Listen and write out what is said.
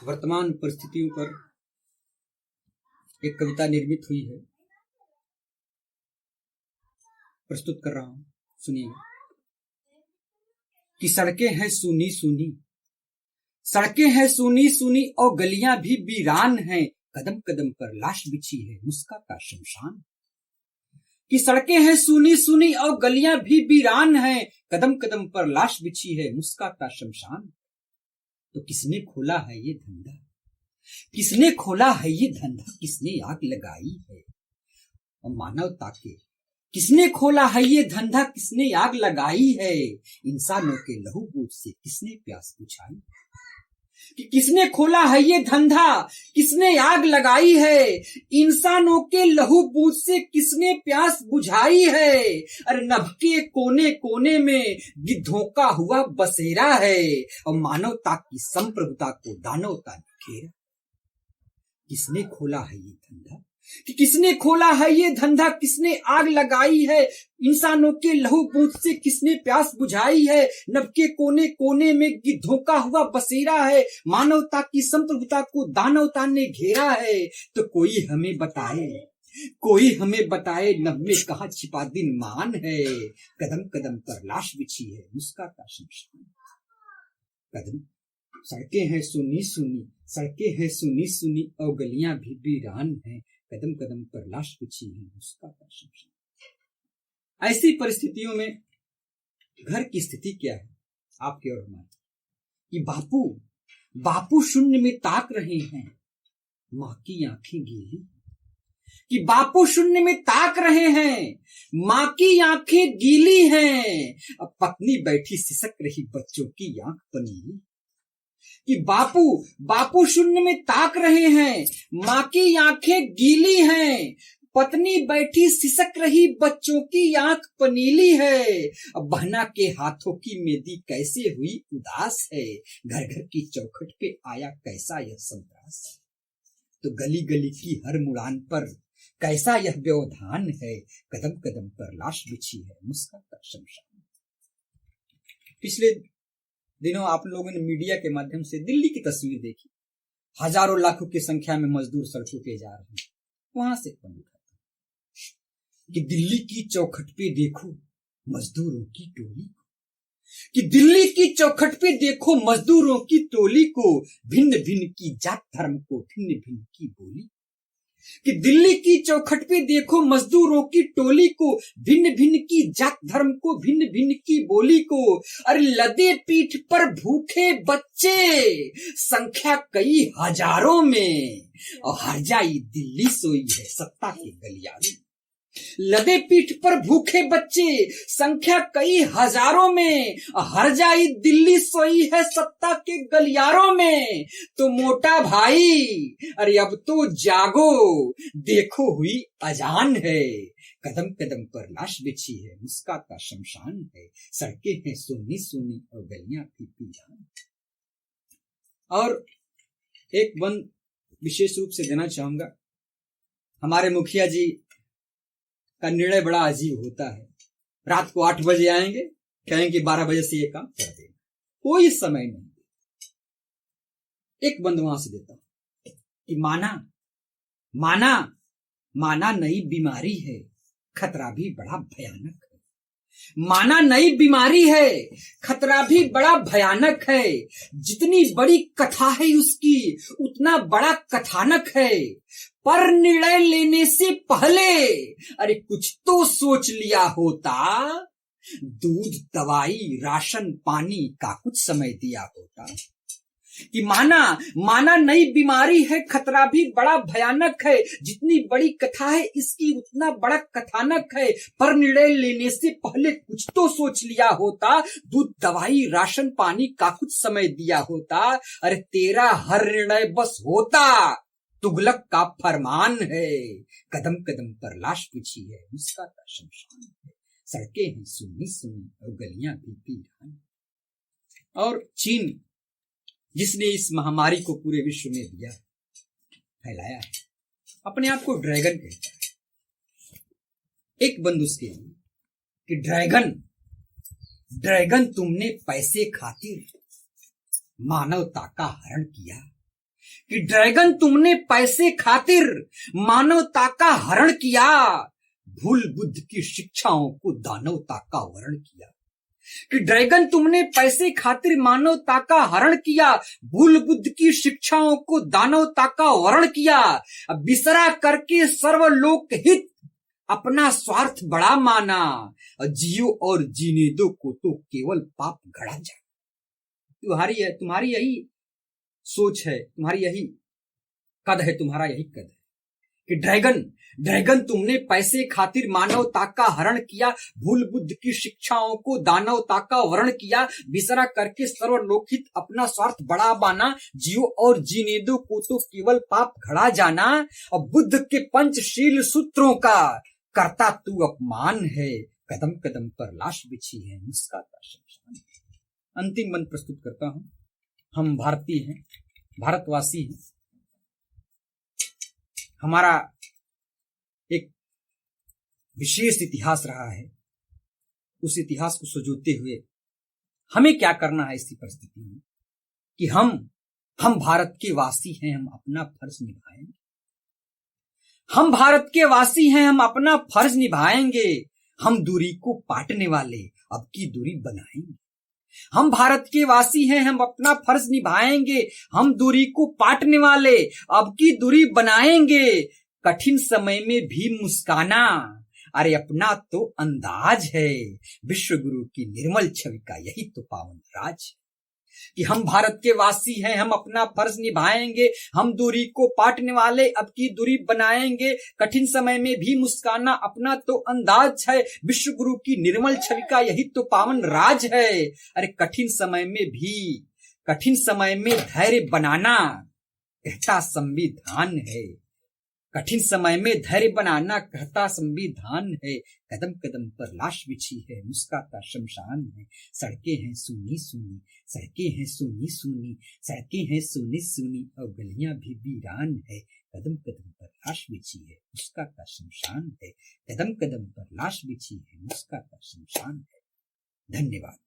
वर्तमान परिस्थितियों पर एक कविता निर्मित हुई है, प्रस्तुत कर रहा हूं, सुनिएगा। कि सड़कें हैं सूनी सूनी, सड़कें हैं सूनी सूनी और गलियां भी वीरान हैं, कदम कदम पर लाश बिछी है मुस्काता शमशान। कि सड़कें हैं सूनी सूनी और गलियां भी वीरान हैं, कदम कदम पर लाश बिछी है मुस्काता शमशान। तो किसने खोला है ये धंधा, किसने खोला है ये धंधा, किसने आग लगाई है और मानवता के, किसने खोला है ये धंधा, किसने आग लगाई है, इंसानों के लहू बूझ से किसने प्यास बुझाई। कि किसने खोला है ये धंधा, किसने आग लगाई है, इंसानों के लहू बूझ से किसने प्यास बुझाई है। अरे नभ के कोने कोने में गिद्धों का हुआ बसेरा है और मानवता की संप्रभुता को दानवता ने घेरा। किसने खोला है ये धंधा, कि किसने खोला है ये धंधा, किसने आग लगाई है, इंसानों के लहू बूझ से किसने प्यास बुझाई है। नभ के कोने कोने में गिद्धों का हुआ बसेरा है, मानवता की संप्रभुता को दानवता ने घेरा है। तो कोई हमें बताए, कोई हमें बताए, नभ में कहाँ छिपा दिन मान है, कदम कदम पर लाश बिछी है मुस्काता शमशान। कदम सड़कें हैं सुनी सुनी, सड़कें हैं सुनी सुनी और गलियां भी वीरान हैं, कदम कदम पर लाश बिछी है मुस्काता शमशान। ऐसी परिस्थितियों में घर की स्थिति क्या है आपके और हमारी, कि बापू बापू शून्य में ताक रहे हैं, माँ की आंखें गीली। कि बापू शून्य में ताक रहे हैं, माँ की आंखें गीली हैं, अब पत्नी बैठी सिसक रही बच्चों की आंख पनीली। कि बापू शून्य में ताक रहे हैं, माँ की आंखें गीली हैं, पत्नी बैठी सिसक रही बच्चों की आंख पनीली है। अब बहना के हाथों की मेहंदी कैसे हुई उदास है, घर घर की चौखट पे आया कैसा यह संतरास। तो गली गली की हर मुड़ान पर कैसा यह व्यवधान है, कदम कदम पर लाश बिछी है मुस्काता शमशान। पिछले दिनों आप लोगों ने मीडिया के माध्यम से दिल्ली की तस्वीर देखी, हजारों लाखों की संख्या में मजदूर सड़कों पे जा रहे हैं। वहां से कौन उठाता कि दिल्ली की चौखट पे देखो मजदूरों की टोली को, कि दिल्ली की चौखट पे देखो मजदूरों की टोली को, भिन्न भिन्न की जात धर्म को भिन्न भिन्न की बोली। कि दिल्ली की चौखट पे देखो मजदूरों की टोली को, भिन्न भिन्न की जात धर्म को भिन्न भिन्न की बोली को। अरे लदे पीठ पर भूखे बच्चे संख्या कई हजारों में, और हर जाई दिल्ली सोई है सत्ता के गलियारों में। लदे पीठ पर भूखे बच्चे संख्या कई हजारों में, हर जाई दिल्ली सोई है सत्ता के गलियारों में। तो मोटा भाई अरे अब तो जागो, देखो हुई अजान है, कदम कदम पर लाश बिछी है मुस्काता शमशान है। सड़कें हैं सुनी सुनी और गलियां भी वीरान। और एक बंद विशेष रूप से देना चाहूंगा, हमारे मुखिया जी का निर्णय बड़ा अजीब होता है। रात को 8 बजे आएंगे, कहेंगे 12 बजे से ये काम कर देना, कोई समय नहीं। एक बंद वहां से देता कि माना नई बीमारी है, खतरा भी बड़ा भयानक है। माना नई बीमारी है, खतरा भी बड़ा भयानक है, जितनी बड़ी कथा है उसकी उतना बड़ा कथानक है। पर निर्णय लेने से पहले अरे कुछ तो सोच लिया होता, दूध दवाई राशन पानी का कुछ समय दिया होता। कि माना नई बीमारी है, खतरा भी बड़ा भयानक है, जितनी बड़ी कथा है इसकी उतना बड़ा कथानक है। पर निर्णय लेने से पहले कुछ तो सोच लिया होता, दूध दवाई राशन पानी का कुछ समय दिया होता। अरे तेरा हर निर्णय बस होता तुगलक का फरमान है, कदम कदम पर लाश बिछी है मुस्काता शमशान है। सड़कें हैं सुनी सुनी और गलियां भी वीरान। और चीन जिसने इस महामारी को पूरे विश्व में दिया फैलाया है, अपने आप को ड्रैगन कहता है। एक बंद उसके लिए कि ड्रैगन तुमने पैसे खातिर मानवता का हरण किया, कि ड्रैगन तुमने पैसे खातिर मानवता का हरण किया, भूल बुद्ध की शिक्षाओं को दानवता का वर्ण किया। कि ड्रैगन तुमने पैसे खातिर मानवता का हरण किया, भूल बुद्ध की शिक्षाओं को दानवता का वर्ण किया। अब बिसरा करके सर्वलोक हित अपना स्वार्थ बड़ा माना, जियो और जीने दो को तो केवल पाप गढ़ा जाए। तुम्हारी यही सोच है, तुम्हारी यही कद है, तुम्हारा यही कद है कि ड्रैगन तुमने पैसे खातिर मानवता का हरण किया, भूल बुद्ध की शिक्षाओं को दानवता का वर्ण किया, बिसरा करके सर्वलोकित अपना स्वार्थ बड़ा माना, जियो और जीने दो को तो केवल पाप घड़ा जाना। और बुद्ध के पंचशील सूत्रों का करता तू अपमान है, कदम कदम पर लाश बिछी है, मुस्काता शमशान है। अंतिम मन प्रस्तुत करता हूं। हम भारतीय हैं, भारतवासी हैं। हमारा एक विशेष इतिहास रहा है। उस इतिहास को सजोते हुए हमें क्या करना है इसी परिस्थिति में कि हम भारत के वासी हैं, हम अपना फर्ज निभाएंगे। हम भारत के वासी हैं, हम अपना फर्ज निभाएंगे। हम दूरी को पाटने वाले अब की दूरी बनाएंगे। हम भारत के वासी हैं, हम अपना फर्ज निभाएंगे। हम दूरी को पाटने वाले अब की दूरी बनाएंगे। कठिन समय में भी मुस्काना, अरे अपना तो अंदाज है। विश्व गुरु की निर्मल छवि का यही तो पावन राज है कि हम भारत के वासी हैं, हम अपना फर्ज निभाएंगे। हम दूरी को पाटने वाले अब की दूरी बनाएंगे। कठिन समय में भी मुस्काना अपना तो अंदाज है। विश्व गुरु की निर्मल छवि का यही तो पावन राज है। अरे कठिन समय में धैर्य बनाना कहता संविधान है। कठिन समय में धैर्य बनाना कहता संविधान है। कदम कदम पर लाश बिछी है, मुस्काता शमशान है। सड़कें हैं सूनी सूनी, सड़कें हैं सूनी सूनी, सड़कें हैं सूनी सूनी और गलियां भी वीरान है। कदम कदम पर लाश बिछी है, मुस्काता शमशान है। कदम कदम पर लाश बिछी है, मुस्काता शमशान है। धन्यवाद।